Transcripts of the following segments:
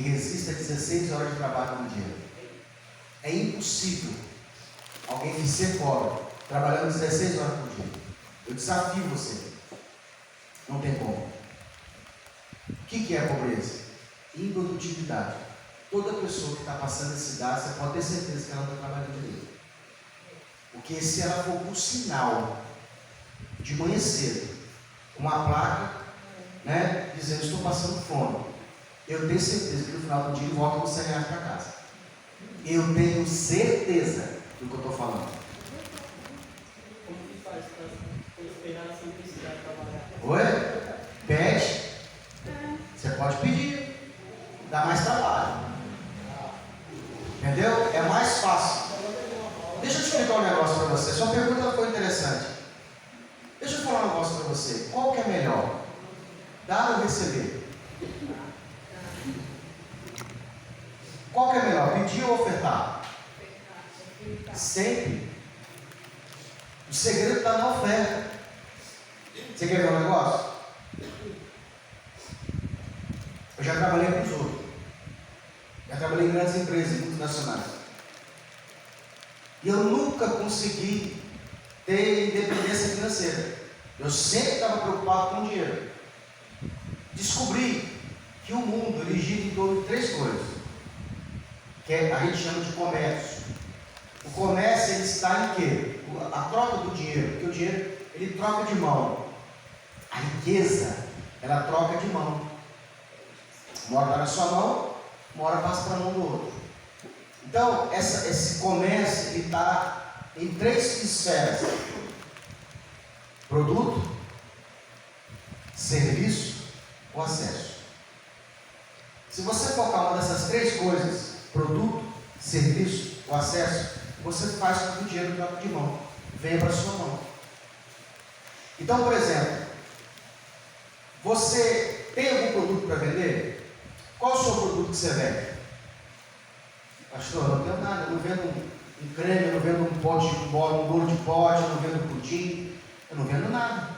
que resista a 16 horas de trabalho por dia. É impossível alguém ser pobre trabalhando 16 horas por dia. Eu desafio você. Não tem como. O que é a pobreza? Improdutividade. Toda pessoa que está passando necessidade, você pode ter certeza que ela não está trabalhando direito. Porque se ela for por sinal de manhã cedo, uma placa, né, dizendo estou passando fome, eu tenho certeza que no final do dia ele volta com 100 reais para casa. Eu tenho certeza do que eu estou falando. Como que faz para esperar a simplicidade trabalhar? Oi? Pede. Você pode pedir. Dá mais trabalho. Entendeu? É mais fácil. Deixa eu te explicar um negócio para você. Sua pergunta foi interessante. Deixa eu falar um negócio para você. Qual que é melhor? Dar ou receber? Qual que é melhor? Pedir ou ofertar? Sempre. O segredo está na oferta. Você quer ver um negócio? Eu já trabalhei com os outros. Já trabalhei em grandes empresas multinacionais. E eu nunca consegui ter independência financeira. Eu sempre estava preocupado com o dinheiro. Descobri que o mundo ele gira em torno de 3 coisas. Que a gente chama de comércio. O comércio ele está em quê? A troca do dinheiro. Porque o dinheiro ele troca de mão. A riqueza ela troca de mão. Uma hora está na sua mão, uma hora passa para a mão do outro. Então, esse comércio ele está em 3 esferas: produto, serviço ou acesso. Se você focar uma dessas 3 coisas, produto, serviço ou acesso, você faz com que o dinheiro troque de mão, venha para a sua mão. Então, por exemplo, você tem algum produto para vender? Qual é o seu produto que você vende? Pastor, eu não tenho nada, eu não vendo um creme, eu não vendo um bolo de pote, eu não vendo pudim, eu não vendo nada.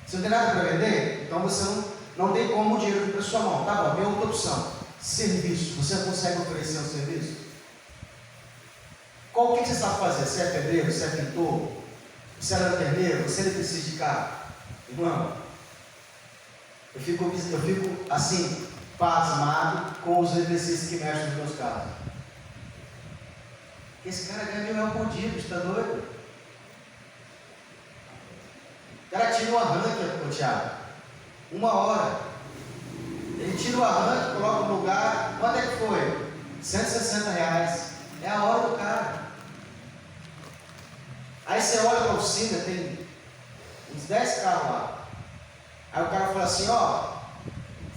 Você não tem nada para vender? Então você não tem como o dinheiro vir para a sua mão. Tá bom, tem outra opção. Serviço. Você consegue oferecer um serviço? O que você sabe fazer? Você é pedreiro, você é pintor, você é lanterneiro, você é eletricista de carro? Irmão, eu fico assim, pasmado com os eletricistas que mexem nos meus carros. Esse cara ganha R$1.000 por dia, está doido? O cara tira o arranque, Thiago, 1 hora. Ele tira o arranque, coloca no lugar. Quanto é que foi? R$160. É a hora do cara. Aí você olha para a oficina, tem uns 10 carros lá. Aí o cara fala assim, ó,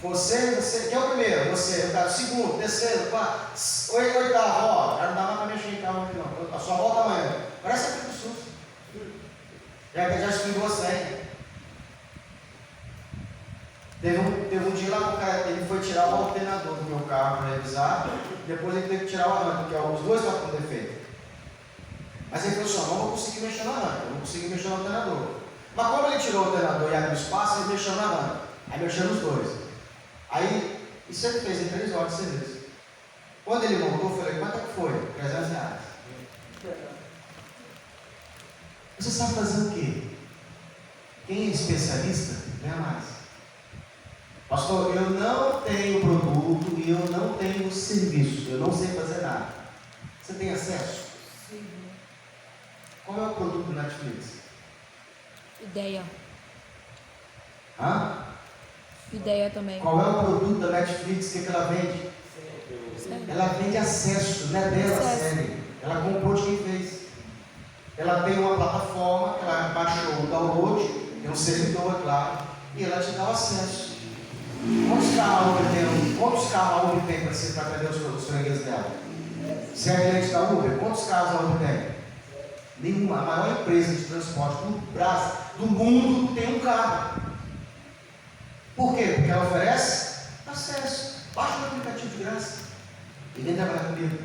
você, quem é o primeiro? Você, o cara, segundo, terceiro, quarto, oitavo, ó, cara não dá mais para mexer em carro aqui não. A sua volta amanhã. Parece aqui do SUS. Já explicou a senha. Teve um dia lá que o cara, ele foi tirar o alternador do meu carro para revisar, depois ele teve que tirar o arranque, porque os dois estavam com defeito. Mas ele falou assim, não vou conseguir mexer no arranque, eu não consegui mexer no alternador. Mas como ele tirou o alternador e abriu espaço, ele mexeu no arranque. Aí mexeu nos dois. Aí, isso ele fez em 3 horas de serviço. Quando ele voltou, eu falei, quanto é que foi? R$300. Você sabe fazer o quê? Quem é especialista, ganha mais. Pastor, eu não tenho produto e eu não tenho serviço, eu não sei fazer nada. Você tem acesso? Sim. Qual é o produto do Netflix? Ideia. Hã? Ideia também. Qual é o produto da Netflix? O que ela vende? Sério? Ela vende acesso, não é dela a série. Ela comprou de quem fez. Ela tem uma plataforma, ela baixou o download, tem um servidor, é claro, e ela te dá o acesso. Quantos carros a Uber tem para atender os fregueses dela? Se é cliente da Uber, quantos carros a Uber tem? Nenhuma. A maior empresa de transporte do mundo tem um carro. Por quê? Porque ela oferece acesso. Baixa o aplicativo de graça. E vem trabalhar comigo.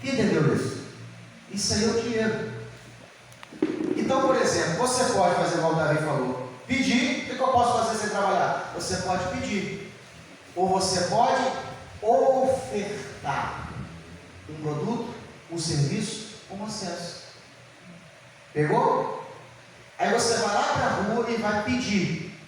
Quem entendeu isso? Isso aí é o dinheiro. Então, por exemplo, você pode fazer igual o Davi falou. Pedir, o que eu posso fazer sem trabalhar? Você pode pedir. ou você pode ofertar um produto, um serviço, um acesso. Pegou? Aí você vai lá para a rua e vai pedir.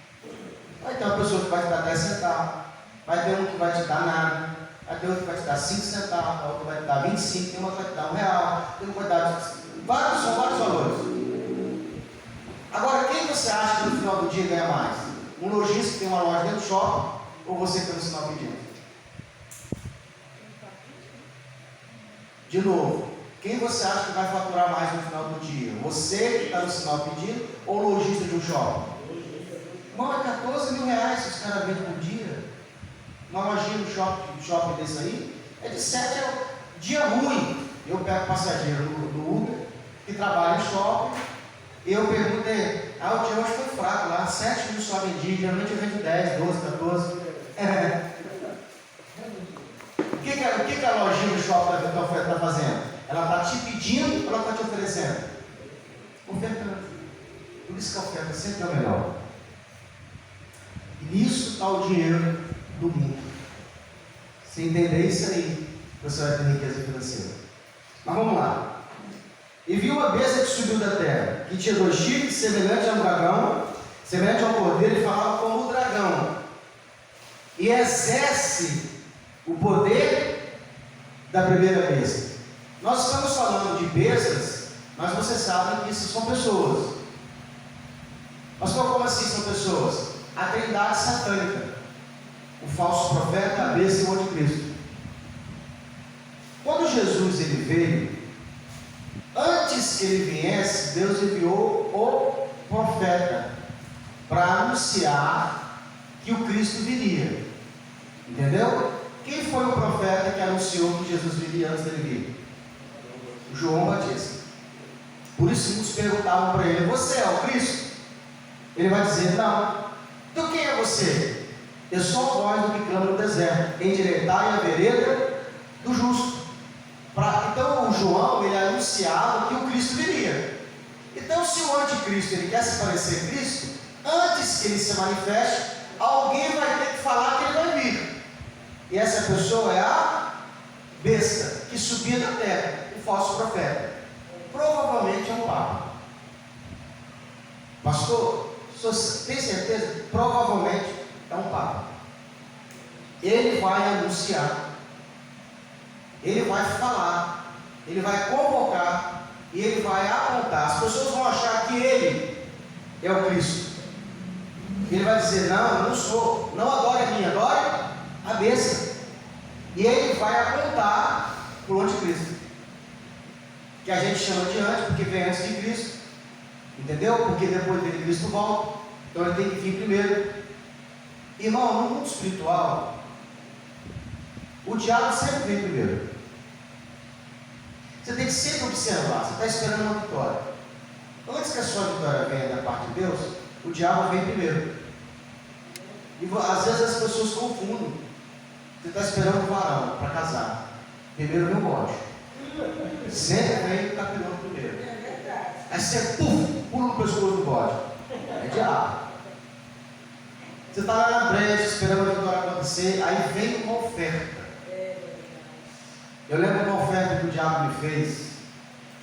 Vai ter uma pessoa que vai te dar 10 centavos, vai ter um que vai te dar nada, vai ter outro que vai te dar 5 centavos, outro vai te dar 25, tem outro que vai te dar R$1, tem outro que vai te dar vários valores. Agora, quem você acha que no final do dia ganha mais? Um lojista que tem uma loja dentro do shopping ou você que está no sinal pedindo? De novo, quem você acha que vai faturar mais no final do dia? Você que está no sinal pedindo ou o lojista de um shopping? Irmão, é 14 mil reais que os caras vendem por dia. Uma lojinha no shopping desse aí é de 7 a dia ruim. Eu pego passageiro no Uber que trabalha em shopping e eu pergunto, o dia hoje foi fraco lá, 7 mil só vendi, geralmente eu vendo 10, 12, 14. O que a lojinha do shopping está fazendo? Ela está te pedindo ou ela está te oferecendo? Ofertando. Por isso que a oferta sempre é o melhor. E nisso está o dinheiro do mundo. Se entender isso aí, você vai ter riqueza financeira. Mas vamos lá. E viu uma besta que subiu da terra, que tinha 2 chifres, semelhante a um dragão, semelhante ao cordeiro, e falava como o dragão. E exerce o poder da primeira besta. Nós estamos falando de bestas, mas vocês sabem que isso são pessoas. Mas como assim são pessoas? A trindade satânica, o falso profeta, a besta e o anticristo. Quando Jesus ele veio, antes que ele viesse, Deus enviou o profeta para anunciar que o Cristo viria. Entendeu? Quem foi o profeta que anunciou que Jesus viria antes dele vir? João Batista. Por isso muitos perguntavam para ele: você é o Cristo? Ele vai dizer: não. Então quem é você? Eu sou a voz do que clama no deserto, endireitai a vereda do justo. Então o João ele anunciava que o Cristo viria. Então se o anticristo ele quer se parecer Cristo, antes que ele se manifeste, alguém vai ter que falar que ele vai vir. E essa pessoa é a besta que subia da terra, o falso profeta. Provavelmente é um papa. Pastor, tem certeza? Provavelmente é um papa. Ele vai anunciar, ele vai falar, ele vai convocar e ele vai apontar. As pessoas vão achar que ele é o Cristo. Ele vai dizer: não, eu não sou, não adore a mim, adore a besta. E ele vai apontar para o anticristo, que a gente chama de antes, porque vem antes de Cristo, entendeu? Porque depois dele Cristo volta, então ele tem que vir primeiro. Irmão, no mundo espiritual, o diabo sempre vem primeiro. Você tem que sempre observar, você está esperando uma vitória. Antes que a sua vitória venha da parte de Deus, o diabo vem primeiro. E às vezes as pessoas confundem. Você está esperando o varão para casar. Primeiro vem o bode. Sempre vem o capiroto primeiro. Aí você pula no pescoço do bode. É diabo. Você está lá na brecha esperando a vitória acontecer. Aí vem uma oferta. Eu lembro de uma oferta que o diabo me fez,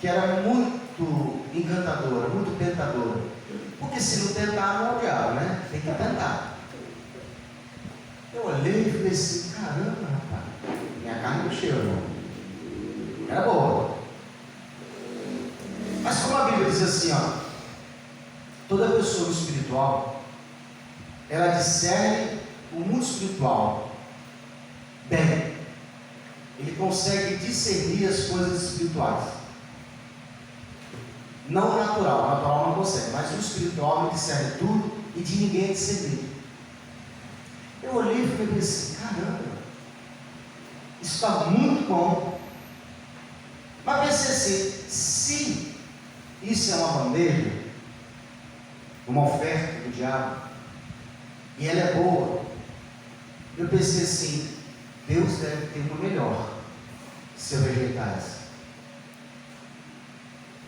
que era muito encantadora, muito tentadora. Porque se não tentar, não é o diabo, né? Tem que tentar. Eu olhei e falei assim: caramba, rapaz, minha carne não cheira, não. Era boa. Mas como a Bíblia diz assim, ó, toda pessoa espiritual, ela discerne o mundo espiritual bem. Ele consegue discernir as coisas espirituais. Não o natural, o natural não consegue, mas o espiritual ele discerne tudo e de ninguém é discernido. Eu olhei e falei assim: caramba, isso está muito bom. Mas pensei assim: se isso é uma bandeja, uma oferta do diabo, e ela é boa, eu pensei assim: Deus deve ter uma melhor se eu rejeitar essa.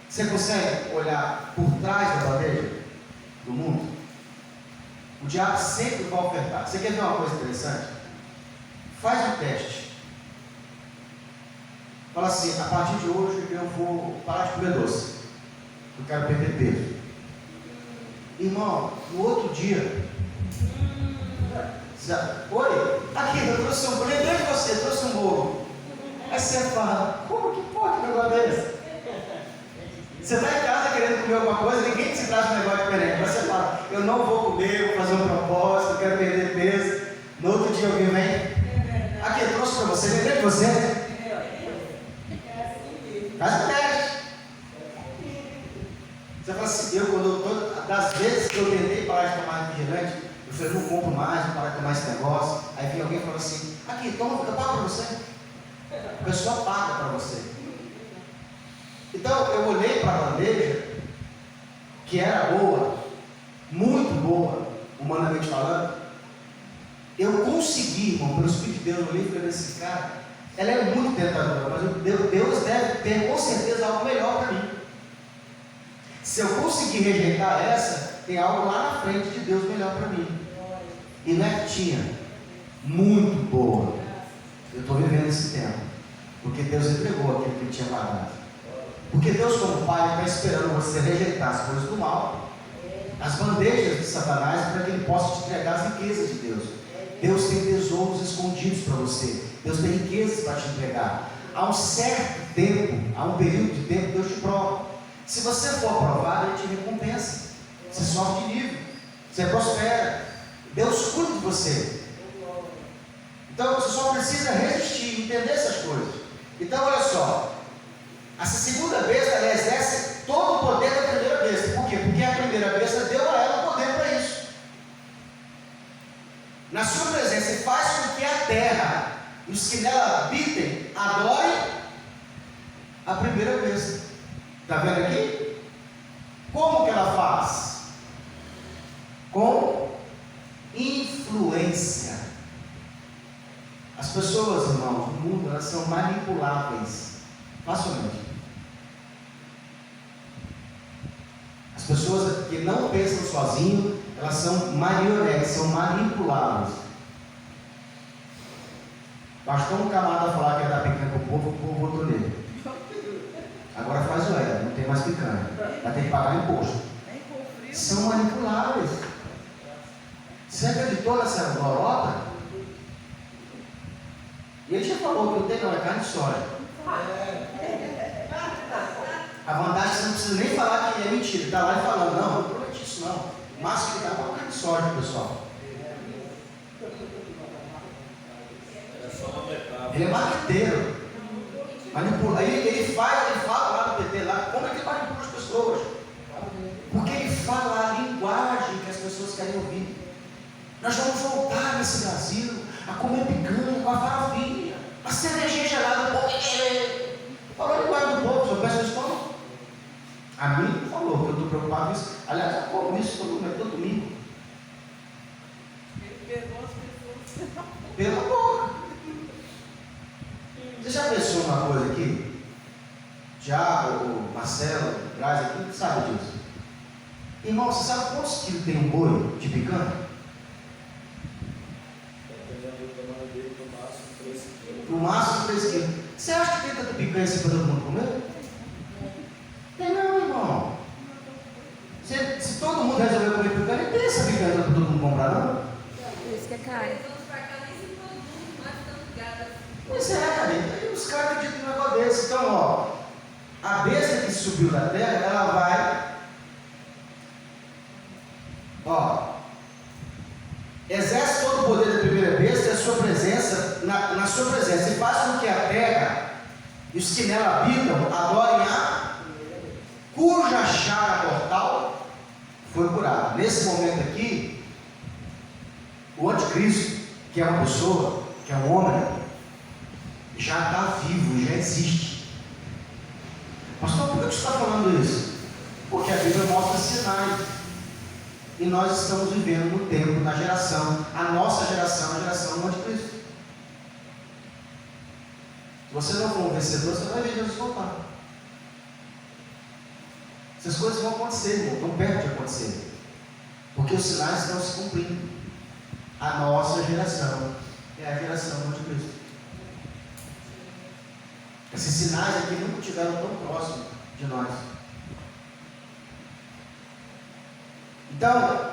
Você consegue olhar por trás da bandeja do mundo? O diabo sempre vai ofertar. Você quer ver uma coisa interessante? Faz um teste. Fala assim, a partir de hoje eu vou parar de comer doce. Eu quero perder peso. Irmão, no outro dia, oi, aqui, eu trouxe um bolo, lembrei de você, trouxe um bolo. Aí você fala, como que pode um negócio desse? Você está em casa querendo comer alguma coisa, ninguém te traz um negócio diferente. Você fala, eu não vou comer, vou fazer um propósito, eu quero perder peso. No outro dia alguém vem, aqui, eu trouxe para você, lembrei de você. Faz o teste. Você fala assim, das vezes que eu tentei parar de tomar refrigerante, eu falei, não compro mais, vou parar de tomar esse negócio. Aí vem alguém e fala assim, aqui, toma, eu pago para você. A pessoa paga para você. Então eu olhei para a bandeja, que era boa, muito boa, humanamente falando. Eu consegui, irmão, pelo Espírito de Deus, eu olhei e falei assim, cara, ela é muito tentadora, mas Deus deve ter com certeza algo melhor para mim. Se eu conseguir rejeitar essa, tem algo lá na frente de Deus melhor para mim. E não é que tinha, muito boa. Eu estou vivendo esse tempo, porque Deus entregou aquilo que Ele tinha pagado. Porque Deus, como Pai, está esperando você rejeitar as coisas do mal, as bandejas de Satanás, para que Ele possa te entregar as riquezas de Deus. Deus tem tesouros escondidos para você. Deus tem riquezas para te entregar. Há um certo tempo, há um período de tempo, Deus te prova. Se você for aprovado, Ele te recompensa. Você sobe de nível, você prospera. Deus cuida de você. Então você só precisa resistir, entender essas coisas. Então olha só, essa segunda besta, ela exerce todo o poder da primeira besta. Por quê? Porque a primeira besta deu a ela o poder para isso. Na sua presença, e faz com que a terra e os que nela habitem adorem a primeira besta. Está vendo aqui? Como que ela faz? Com influência. As pessoas, irmãos, no mundo, elas são manipuláveis facilmente. As pessoas que não pensam sozinho, elas são marionetes, são manipuláveis. Bastou um camarada falar que ia dar picanha para o povo votou nele. Agora faz o ela, não tem mais picanha. Vai ter que pagar imposto. São manipuláveis. Você acreditou nessa lorota? E ele já falou que não tem não, é carne de soja. A vantagem é que você não precisa nem falar que é mentira. Está lá e falando, não, não prometi isso não. Mas que dá uma carne de soja, pessoal. Ele é marqueteiro. Manipula. Aí ele fala lá no PT, lá, como é que ele manipula as pessoas? Porque ele fala a linguagem que as pessoas querem ouvir. Nós vamos voltar nesse Brasil a comer picanha com a farofinha, a cervejinha gelada, o povo. Falou a linguagem do povo, só peço isso não. A mim falou que eu estou preocupado com isso. Aliás, eu como isso todo domingo. Pela boca. Você já pensou uma coisa aqui? Tiago, o Marcelo, o Braz aqui, sabe disso? Irmão, você sabe quantos quilos tem um boi de picanha? No máximo 3 quilos. Você acha que tem tanta picanha assim para todo mundo comer? Tem não, irmão. Se todo mundo resolver comer picanha, não tem essa picanha para todo mundo comprar, não? Por isso que é caro. Pois é, cara. E os caras acreditam no negócio desse. Então, ó, a besta que subiu da terra, ela vai, ó, exerce todo o poder da primeira besta e a sua presença, na sua presença, e faz com que a terra e os que nela habitam adorem a cuja chaga mortal foi curada. Nesse momento aqui, o anticristo, que é uma pessoa, que é um homem, já está vivo, já existe. Pastor, por que você está falando isso? Porque a Bíblia mostra sinais. E nós estamos vivendo no tempo, na geração, a nossa geração, a geração do anticristo. Se você não for um vencedor, você vai ver Jesus voltar. Essas coisas vão acontecer, irmão, estão perto de acontecer. Porque os sinais estão se cumprindo. A nossa geração é a geração do anticristo. Esses sinais aqui nunca estiveram tão próximos de nós. Então,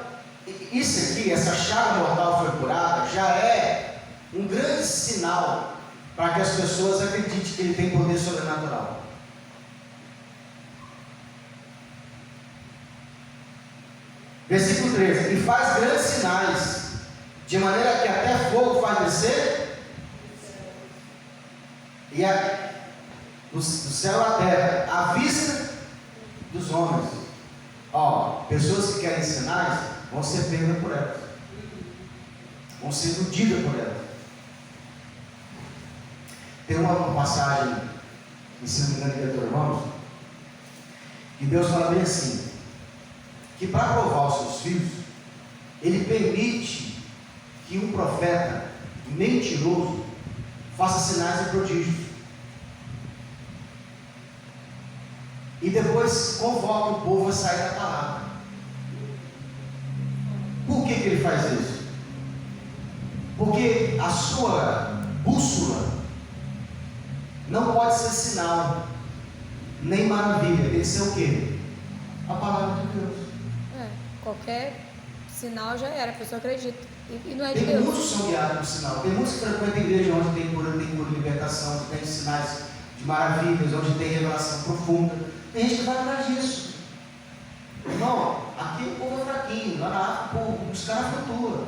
isso aqui, essa chaga mortal foi curada, já é um grande sinal para que as pessoas acreditem que ele tem poder sobrenatural. Versículo 13: e faz grandes sinais, de maneira que até fogo faz descer, e do céu à terra, à vista dos homens. Ó, pessoas que querem sinais vão ser pegas por elas, vão ser iludidas por elas. Tem uma passagem, se não me engano, de Deuteronômio, que Deus fala bem assim, que para provar os seus filhos, Ele permite que um profeta mentiroso faça sinais e prodígios. E depois convoca o povo a sair da palavra. Por que ele faz isso? Porque a sua bússola não pode ser sinal, nem maravilha. Tem que ser o quê? A palavra de Deus. Qualquer sinal já era, a pessoa acredita. E não é de Tem Deus. muitos que são guiados por sinal. Tem muitos que frequentam a igreja onde tem cura, libertação, onde tem sinais de maravilhas, onde tem revelação profunda. Tem gente que vai atrás disso. Irmão, aqui o povo é fraquinho, lá na África, os caras flutuam.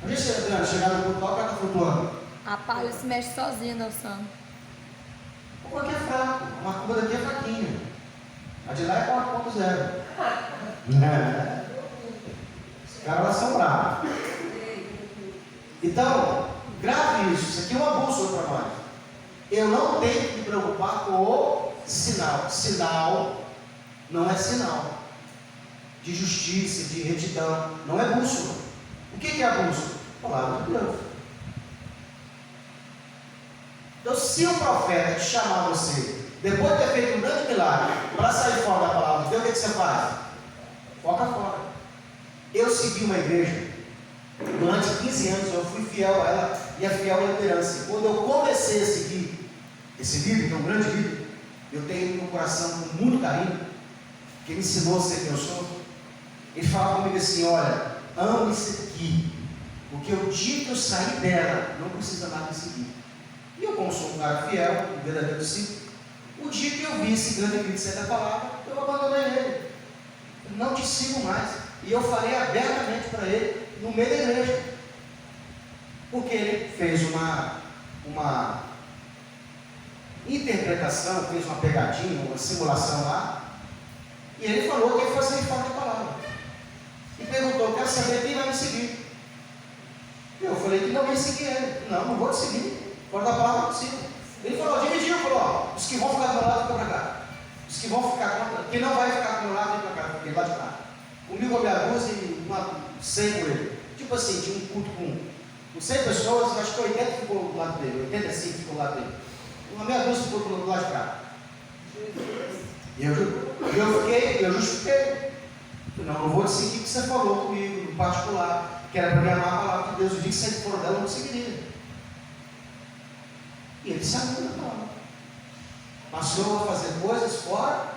Onde você chegar no culto, o cara está flutuando? A palha se mexe sozinha dançando. O povo aqui é fraco, a macumba daqui é fraquinha. A de lá é 4.0. Os caras lá são bravos. Então, grave isso aqui é uma bússola para nós. Eu não tenho que me preocupar com o sinal. Sinal não é sinal de justiça, de retidão. Não é bússola. O que é a bússola? A palavra de Deus. Então, se o profeta te chamar você, depois de ter feito um grande milagre, para sair fora da palavra de Deus, o que você faz? Foca fora. Eu segui uma igreja durante 15 anos, eu fui fiel a ela e a fiel à liderança. Quando eu comecei a seguir esse líder, que é um grande líder, eu tenho no meu coração com muito carinho, que me ensinou a ser quem eu sou. Ele falava comigo assim: olha, amo isso aqui, porque o dia que eu sair dela, não precisa mais me seguir. E eu, como sou um cara fiel, um verdadeiro discípulo, o dia que eu vi esse grande líder sair da palavra, eu abandonei ele. Não te sigo mais. E eu falei abertamente para ele, no meio da igreja, porque ele fez uma interpretação, fez uma pegadinha, uma simulação lá, e ele falou que ele foi sair fora da palavra. E perguntou: quero saber quem vai me seguir. Eu falei que não ia seguir ele. Não vou te seguir. Fora da palavra não sigo. Ele falou, dividiu, falou: os que vão ficar do meu lado, ficam para cá. Os que vão ficar contra, quem não vai ficar do meu lado, vem para cá, porque lá de cá. Comigo a minha luz e 100 com ele. Tipo assim, tinha um culto com 100 pessoas, acho que 80 ficou do lado dele, 85 ficou do lado dele. Uma meia dúzia ficou do lado de cá. E eu justifiquei. Não vou te seguir o que você falou comigo, no particular, que era para me amar a palavra de Deus. O dia que você for dela, eu não seguiria. E ele saiu da palavra. Passou a fazer coisas fora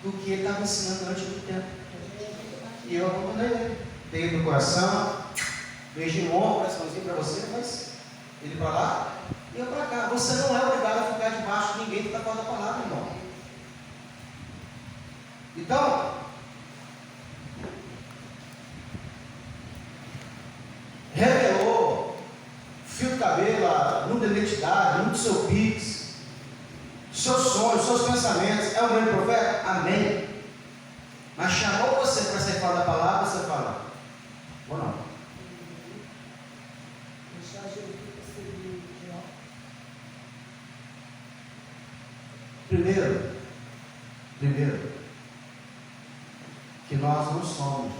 do que ele estava ensinando antes do tempo. E eu abandonei ele. Dei no coração, beijei o ombro, coraçãozinho para você, mas ele para lá e eu para cá. Você não é obrigado a ficar debaixo de ninguém que está fora da palavra, irmão. Então, revelou fio de cabelo, número de identidade, número do seu Pix, seus sonhos, seus pensamentos. É um grande profeta? Amém. Mas chamou você para sair fora da palavra, você fala: ou não? Primeiro, que nós não somos,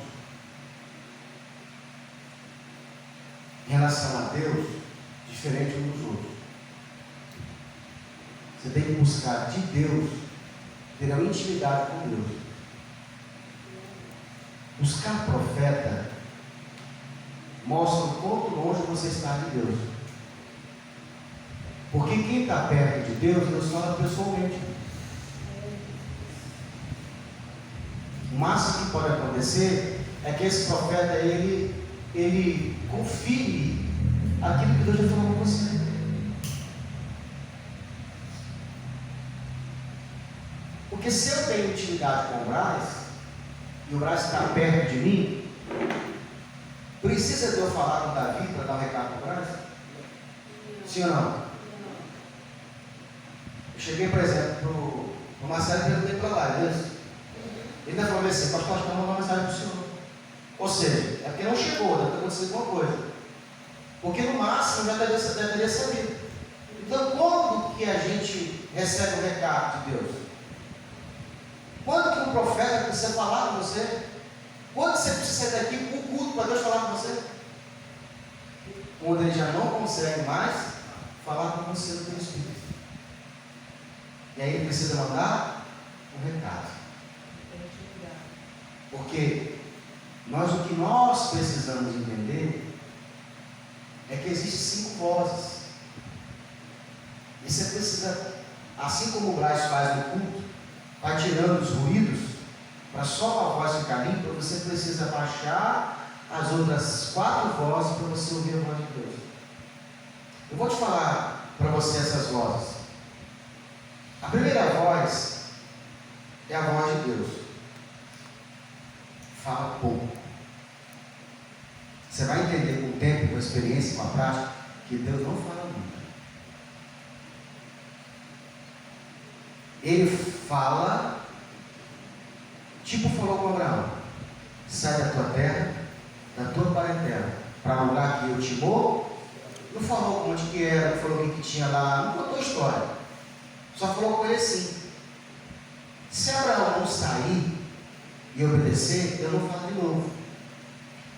em relação a Deus, diferente uns dos outros. Você tem que buscar de Deus, ter uma intimidade com Deus. Buscar profeta mostram quanto longe você está de Deus. Porque quem está perto de Deus, Deus fala pessoalmente. O máximo que pode acontecer é que esse profeta ele confirme aquilo que Deus já falou com você. Porque se eu tenho intimidade com o Braz, e o Braz está perto de mim, precisa de eu falar com o Davi para dar um recado para o Braz? Sim ou não? Eu cheguei, por exemplo, para o Marcelo e perguntei para lá, beleza? Ele ainda falou assim, pastor, acho que eu vou mandar uma mensagem para o senhor. Ou seja, é porque não chegou, deve ter acontecido alguma coisa. Porque no máximo já teria sabido. Então, quando que a gente recebe o recado de Deus? Quando que um profeta precisa falar com você? Quando você precisa sair daqui para o culto para Deus falar com você? Quando ele já não consegue mais falar com você do teu Espírito. E aí ele precisa mandar um recado. Porque o que nós precisamos entender é que existem 5 vozes. E você precisa, assim como o Braz faz no culto, vai tirando os ruídos, para só a voz ficar limpa, você precisa baixar as outras 4 vozes para você ouvir a voz de Deus. Eu vou te falar para você essas vozes. A primeira voz é a voz de Deus. Fala pouco. Você vai entender com o tempo, com a experiência, com a prática, que Deus não fala muito. Ele fala, tipo falou com Abraão: sai da tua terra, da tua parentela, para o lugar que eu te vou. Não falou onde que era, não falou o que tinha lá, não contou a história. Só falou com ele assim: se Abraão não sair e obedecer, eu não falo de novo.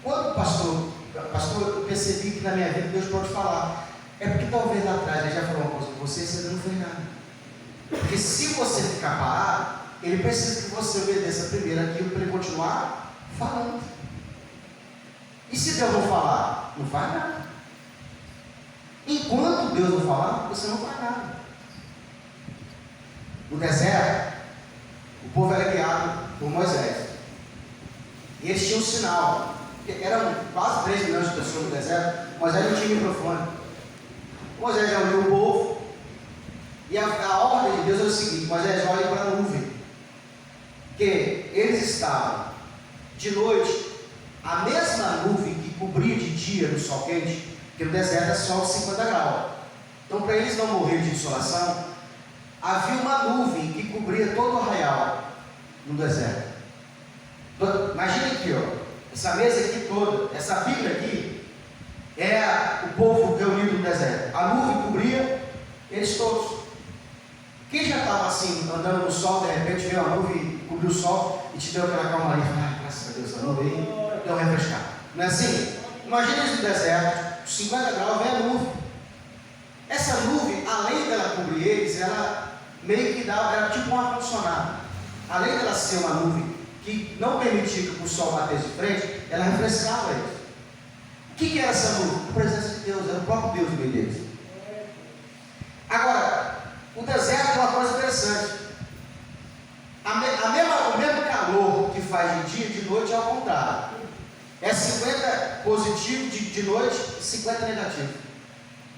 Quando pastor, eu percebi que na minha vida Deus pode falar. É porque talvez lá atrás ele já falou uma coisa com você e você não fez nada. Porque se você ficar parado, ele precisa que você obedeça primeiro aquilo para ele continuar falando. E se Deus não falar, não faz nada. Enquanto Deus não falar, você não faz nada. No deserto, o povo era guiado por Moisés. E eles tinham um sinal. Eram quase 3 milhões de pessoas no deserto. Moisés não tinha microfone. Moisés já ouviu o povo. E a ordem de Deus é o seguinte: Moisés olha para a nuvem. Que eles estavam de noite, a mesma nuvem que cobria de dia no sol quente, porque no deserto é sol de 50 graus. Então, para eles não morrerem de insolação, havia uma nuvem que cobria todo o arraial no deserto. Imagina aqui, ó, essa mesa aqui toda, essa Bíblia aqui, é o povo reunido no deserto. A nuvem cobria eles todos. Quem já estava assim, andando no sol, de repente veio a nuvem, cobriu o sol e te deu aquela calmaria? Ai, graças a Deus, essa nuvem aí deu refrescar. Não é assim? Imagina isso no deserto, 50 graus, vem a nuvem. Essa nuvem, além dela cobrir eles, ela meio que dava, era tipo um ar-condicionado. Além dela ser uma nuvem que não permitia que o sol batesse de frente, ela refrescava eles. O que era essa nuvem? A presença de Deus, era o próprio Deus no meio deles. Agora, o deserto é uma coisa interessante. O mesmo calor que faz de dia, de noite é ao contrário. É 50 positivo de noite e 50 negativo.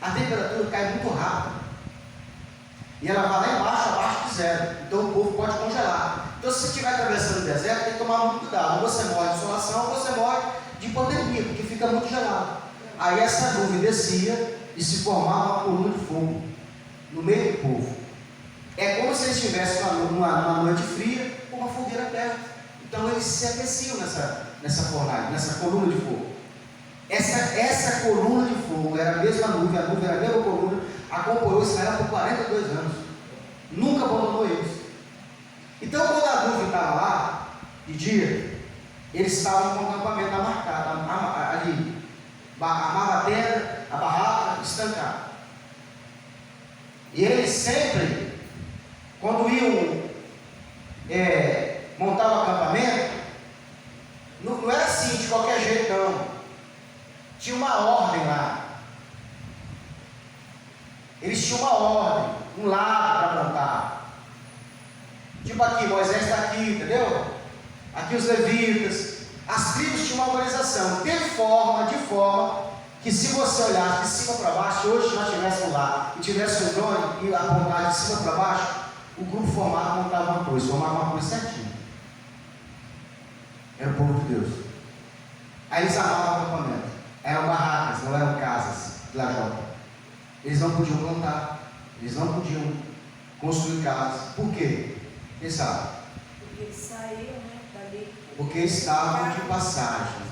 A temperatura cai muito rápido. E ela vai lá embaixo, abaixo de 0. Então o povo pode congelar. Então se você estiver atravessando o deserto, tem que tomar muito cuidado. Ou você morre de insolação, ou você morre de hipotermia, porque fica muito gelado. Aí essa nuvem descia e se formava uma coluna de fogo no meio do povo. É como se eles estivessem numa noite fria com uma fogueira perto. Então eles se aqueciam nessa fornalha, nessa coluna de fogo. Essa coluna de fogo era a mesma nuvem, a nuvem era a mesma coluna, acompanhou Israel por 42 anos. Nunca abandonou eles. Então quando a nuvem estava lá, de dia, eles estavam com o acampamento marcado, ali. Amava a tenda, a barraca, estancada. E eles sempre, quando iam montar o acampamento, não era assim de qualquer jeito não. Tinha uma ordem lá. Eles tinham uma ordem, um lado para plantar. Tipo aqui, Moisés está aqui, entendeu? Aqui os levitas. As tribos tinham uma organização, de forma que se você olhasse de cima para baixo, hoje nós estivéssemos lá e tivesse o drone e apontar de cima para baixo, o grupo formado montava uma coisa certinho. Era o povo de Deus. Aí eles amavam o acampamento. Eram barracas, não eram casas de lajota. Eles não podiam plantar, eles não podiam construir casas. Por quê? Quem sabe? Porque eles saíram, né, dali. Porque estavam de passagem.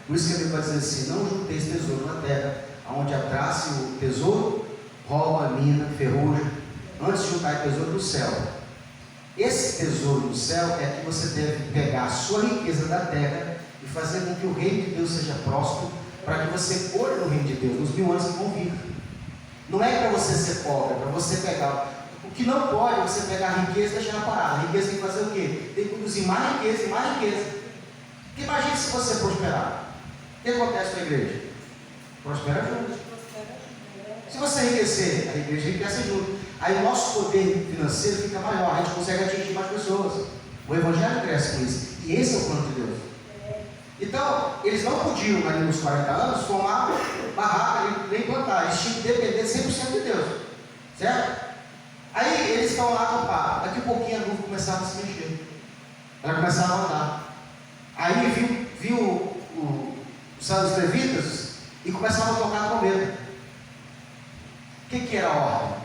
Por isso que a Bíblia vai dizer assim: não junteis tesouro na terra, onde a traça e o tesouro rouba, mina, ferrugem, antes de juntar o tesouro do céu. Esse tesouro do céu é que você deve pegar a sua riqueza da terra e fazer com que o reino de Deus seja próspero, para que você colhe no reino de Deus, nos 1000 anos que vão vir. Não é para você ser pobre, é para você pegar. O que não pode é você pegar a riqueza e deixar ela parada. A riqueza tem que fazer o quê? Tem que produzir mais riqueza e mais riqueza. Porque imagine se você prosperar. O que acontece com a igreja? Prospera junto. Se você enriquecer, a igreja enriquece junto. Aí o nosso poder financeiro fica maior, a gente consegue atingir mais pessoas. O evangelho cresce com isso. E esse é o plano de Deus. Então, eles não podiam, ali nos 40 anos, formar barraca nem plantar. Eles tinham que depender 100% de Deus. Certo? Aí eles estavam lá acampados. Daqui a pouquinho a nuvem começava a se mexer. Ela começava a andar. Aí viu os levitas e começava a tocar trombeta. O que era a ordem?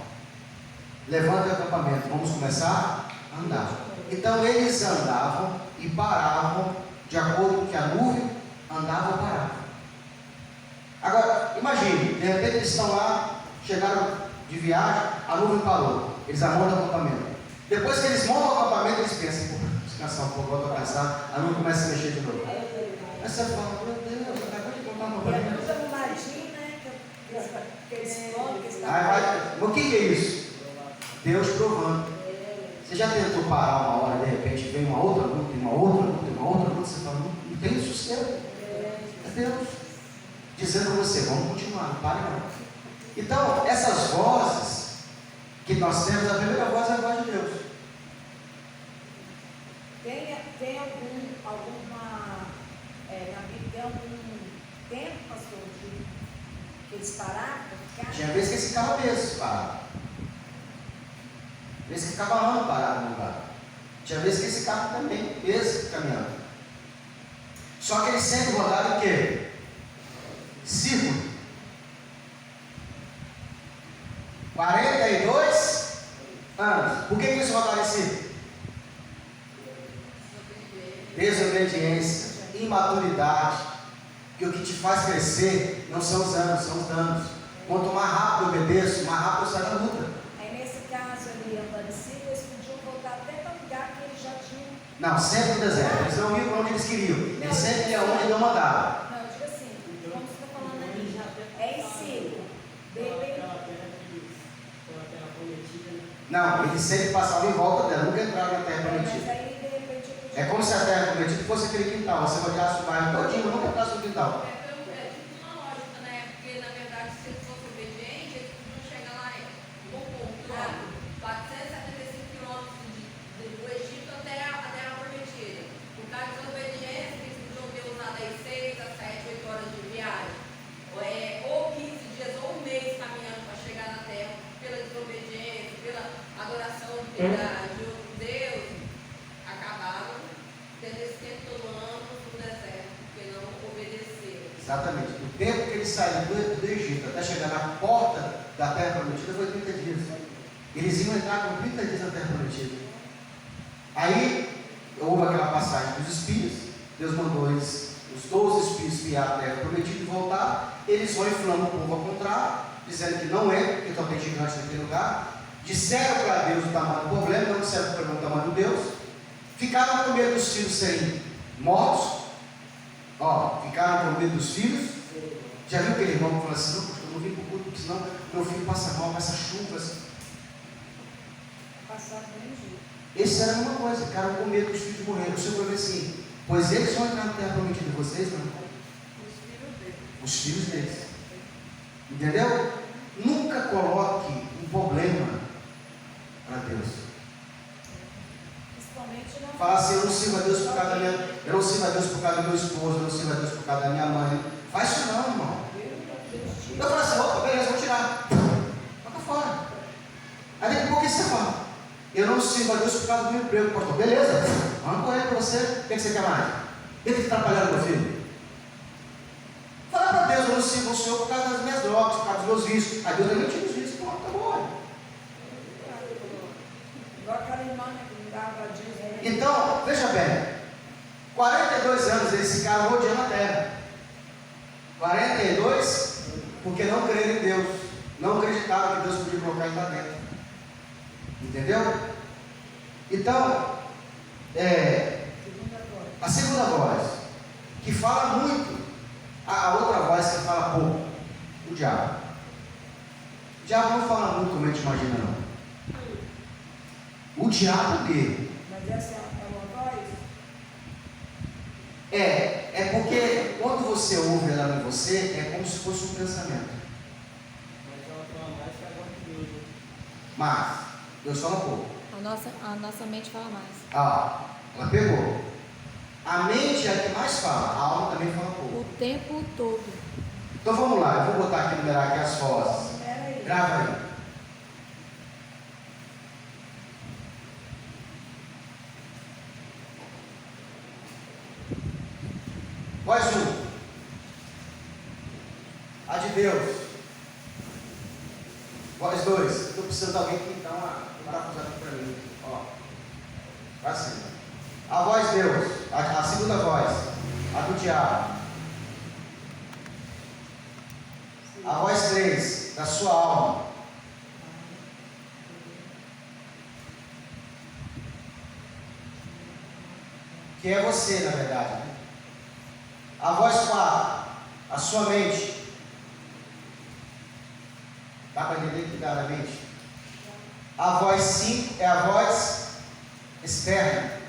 Levanta o acampamento, vamos começar a andar. Então eles andavam e paravam de acordo com que a nuvem andava ou parava. Agora, imagine, de repente eles estão lá, chegaram de viagem, a nuvem parou, eles amontam o acampamento. Depois que eles montam o acampamento, eles pensam: descansar um pouco, eu estou cansado, a nuvem começa a mexer de novo. Aí você fala: meu Deus, eu acabei de montar um acampamento. E é tudo arrumadinho, né? Que eles falam, que eles Mas o que é isso? Deus provando. Você já tentou parar uma hora, de repente vem uma outra luta, você fala: não tem sossego. É Deus dizendo a você: vamos continuar, não pare não. Então, essas vozes que nós temos, a primeira voz é a voz de Deus. Tem alguma, na Bíblia, tem algum tempo, pastor, que eles pararam para ficar? Tinha vez que eles ficavam meses parados. Vezes que ficava anos parado no lugar. Tinha vezes que eles ficavam também meses caminhando. Só que eles sempre rodaram o quê? Círculo. 42 anos. Por que eles rodaram em círculo? Desobediência, imaturidade. Que o que te faz crescer não são os anos, são os danos. Quanto mais rápido eu obedeço, mais rápido eu saio da luta. Aí nesse caso ali, andando em cima, eles podiam voltar até para o lugar que eles já tinham. Não, sempre no deserto. Eles não iam para onde eles queriam. Eles sempre iam onde Deus mandava. Não, eu digo assim, como você está falando ali, é em círculo. De repente. Não, eles sempre passavam em volta dela, nunca entraram na terra Mas prometida. aí, de repente, eu podia. É como se a terra prometida fosse aquele quintal. Você rodeasse o bairro todinho, mas nunca entrasse no quintal. É tipo uma lógica, né? Porque na verdade, se eles fossem obedientes, eles podiam chegar lá em bom ponto, 475 quilômetros do Egito até a terra prometida. Por causa da desobediência, eles podiam ter usado aí 6 a 7, 8 horas de viagem. Ou 15 dias, ou um mês caminhando para chegar na terra, pela desobediência, pela adoração de outro Deus, acabaram tendo esse tempo todo ano no deserto, porque não obedeceram. Exatamente. O tempo que eles saíram do Egito até chegar na porta da terra prometida foi 30 dias. Eles iam entrar com 30 dias na terra prometida. Aí houve aquela passagem dos espias. Deus mandou eles, os 12 espias, espiar a terra prometida e voltar. Eles vão inflando o povo ao contrário, dizendo que não é, porque só tem gigantes naquele lugar. Disseram para Deus o tamanho do problema, não disseram para o tamanho do Deus. Ficaram com medo dos filhos serem mortos. Ficaram com medo dos filhos. Já viu aquele irmão que fala assim: não, pastor, eu não vim para o culto, porque senão meu filho passa mal, passa chuva. Passar do mesmo jeito. Esse era a mesma coisa, ficaram com medo dos filhos morrerem. O Senhor falou assim: pois eles vão entrar na terra prometida, vocês não. os filhos deles. Entendeu? Nunca coloque um problema para Deus. Principalmente não. Fala assim, eu não sirvo a Deus por causa da minha, eu não sirvo a Deus por causa do meu esposo, eu não sirvo a Deus por causa da minha mãe. Faz isso não, irmão. Eu falo assim, opa, beleza, vou tirar. Toca fora. Aí daqui a pouco você fala, eu não sirvo a Deus por causa do meu emprego, pastor. Beleza, vamos correr para você. O que você quer mais? Tem que atrapalhar o meu filho? Fala para Deus, eu não sirvo o Senhor por causa das minhas drogas, por causa dos meus vícios. Aí Deus também tira os vícios, pronto, tá bom. Igual aquela irmã que não dava dinheiro. Então, veja bem, 42 anos eles ficaram rodeando a terra. 42, porque não creram em Deus, não acreditavam que Deus podia colocar eles lá dentro. Entendeu? Então, a segunda voz, que fala muito, a outra voz que fala pouco, o diabo. O diabo não fala muito como a gente imagina, não. O diabo dele. Mas essa é uma voz? É porque quando você ouve ela em você, é como se fosse um pensamento. Mas ela fala mais que agora que Deus. Mas, Deus fala pouco. A nossa mente fala mais. Ah, ela pegou. A mente é a que mais fala, a alma também fala pouco. O tempo todo. Então vamos lá, eu vou botar aqui, numerar aqui as vozes. Espera aí. Grava aí. Voz 1. A de Deus. Voz 2. Estou precisando de alguém que dá uma parafusada aqui para mim. Ó. Vai assim. A voz de Deus. A segunda voz. A do diabo. A voz 3. Da sua alma. Que é você, na verdade. Né? A voz 4. A sua mente. Dá para entender que dá na mente? A voz 5 é a voz externa.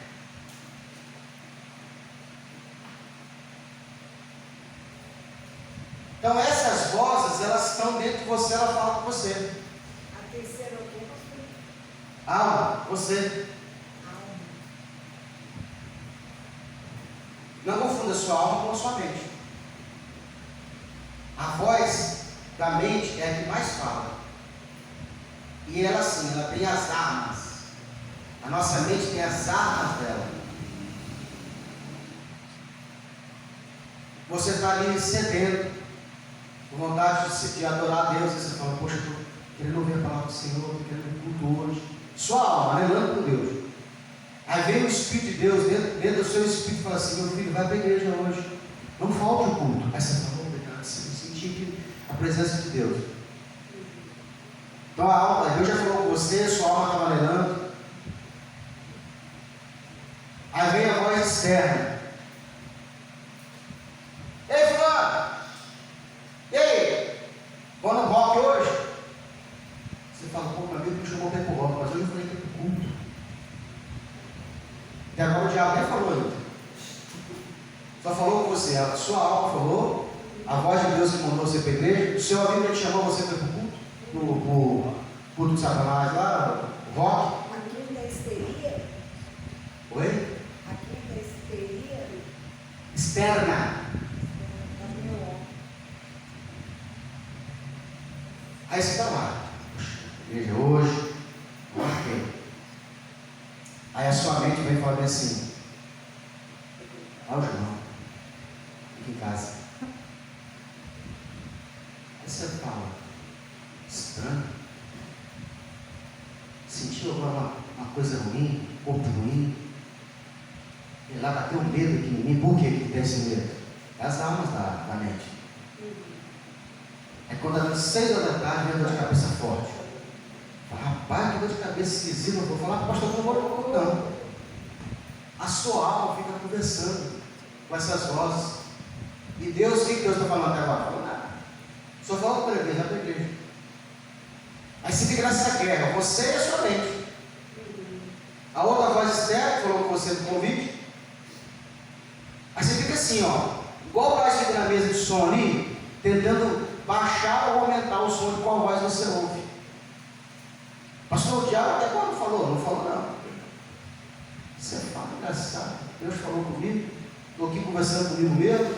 Então essas vozes, elas estão dentro de você, ela fala com você. A terceira é o quê, pastor? Alma, você. Alma. Não confunda a sua alma com a sua mente. A voz da mente é a que mais fala. E ela sim, ela tem as armas. A nossa mente tem as armas dela. Você está ali cedendo, com vontade de adorar a Deus, e você fala, poxa, estou querendo ouvir a palavra do Senhor, estou querendo ouvir culto hoje. Sua alma, anelando com Deus. Aí vem o Espírito de Deus dentro do seu espírito e fala assim, meu filho, vai para a igreja hoje. Não falte o culto. Aí você fala, obrigado, senti a presença de Deus. Então a alma, Deus já falou com você, sua alma está anelando. Aí vem a voz externa. Ei, fulano! E aí? Vamos no rock hoje? Você fala, pô, meu amigo me chamou para ir pro rock, mas hoje eu falei que é pro culto. E agora o diabo nem falou ainda. Só falou com você, a sua alma falou, a voz de Deus que mandou você para a igreja, o seu amigo já te chamou você para ir pro culto? No culto de Satanás lá, o rock? Aqui da histeria. Oi? Aqui da histeria. Externa. Aí você está lá, igreja hoje, marquei. Aí a sua mente vem falando assim, João, fica em casa. Aí você fala, estranho. Sentiu alguma uma coisa ruim, um corpo ruim? E lá bateu um medo aqui em mim. Por que tem esse medo? É as almas da mente. É quando às 6 horas da tarde vem dor de cabeça forte. Fala, rapaz, que dor de cabeça esquisita. Eu vou falar para o pastor que eu não vou não. A sua alma fica conversando com essas vozes. E Deus, o que Deus está falando até agora? Falou nada. Só fala para a igreja, para a igreja. Aí você fica nessa guerra, você e a sua mente. A outra voz externa falou com você no convite. Aí você fica assim, ó. Igual o pai fica na mesa de som ali, tentando baixar ou aumentar o som de qual voz você ouve. Pastor, o diabo até quando falou? Não falou não. Você fala, engraçado. Deus falou comigo, estou aqui conversando comigo mesmo,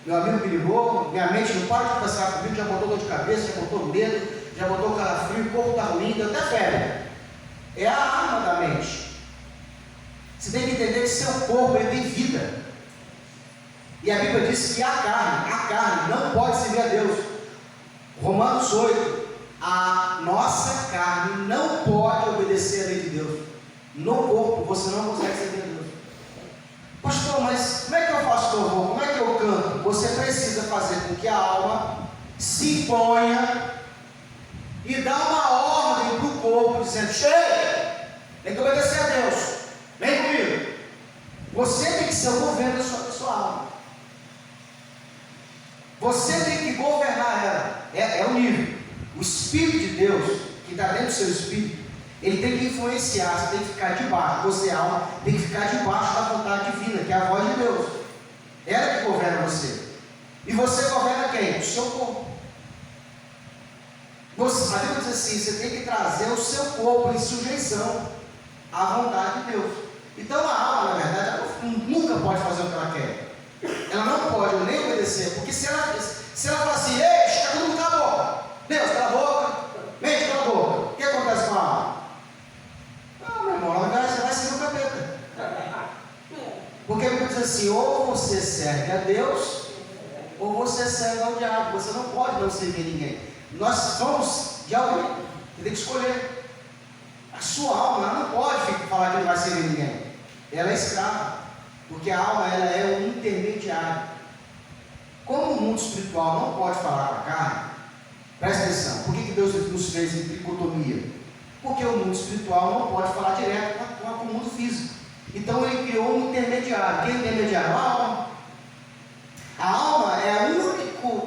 meu amigo me ligou, minha mente não para de conversar comigo, já botou dor de cabeça, já botou medo, já botou calafrio, o corpo está ruim, deu até febre. É a arma da mente. Você tem que entender que seu corpo ele tem vida. E a Bíblia diz que a carne não pode servir a Deus. Romanos 8, a nossa carne não pode obedecer à lei de Deus. No corpo você não consegue servir a Deus. Pastor, mas como é que eu faço louvor? Como é que eu canto? Você precisa fazer com que a alma se imponha e dá uma ordem para o corpo, dizendo: chega, tem que obedecer a Deus, vem comigo. Você tem que ser o governo da sua alma. Você tem que governar ela. É o nível. O Espírito de Deus, que está dentro do seu espírito, ele tem que influenciar. Você tem que ficar debaixo. Você, alma, tem que ficar debaixo da vontade divina, que é a voz de Deus. Ela que governa você. E você governa quem? O seu corpo. A Bíblia diz assim: você tem que trazer o seu corpo em sujeição à vontade de Deus. Então a alma, na verdade, ela nunca pode fazer o que ela quer. Ela não pode nem obedecer, porque se ela falar assim: ei, está todo mundo cala a boca, Deus, cala a boca, mente, cala a boca, o que acontece com a alma? Não, meu irmão, você vai ser o capeta. Porque a Bíblia diz assim: ou você serve a Deus, ou você serve ao diabo. Você não pode não servir ninguém. Nós somos de alguém, você tem que escolher. A sua alma, ela não pode falar que não vai servir ninguém. Ela é escrava. Porque a alma, ela é um intermediário. Como o mundo espiritual não pode falar com a carne, presta atenção, por que Deus nos fez em tricotomia? Porque o mundo espiritual não pode falar direto com o mundo físico. Então ele criou um intermediário. Quem é intermediário? A alma. A alma é a única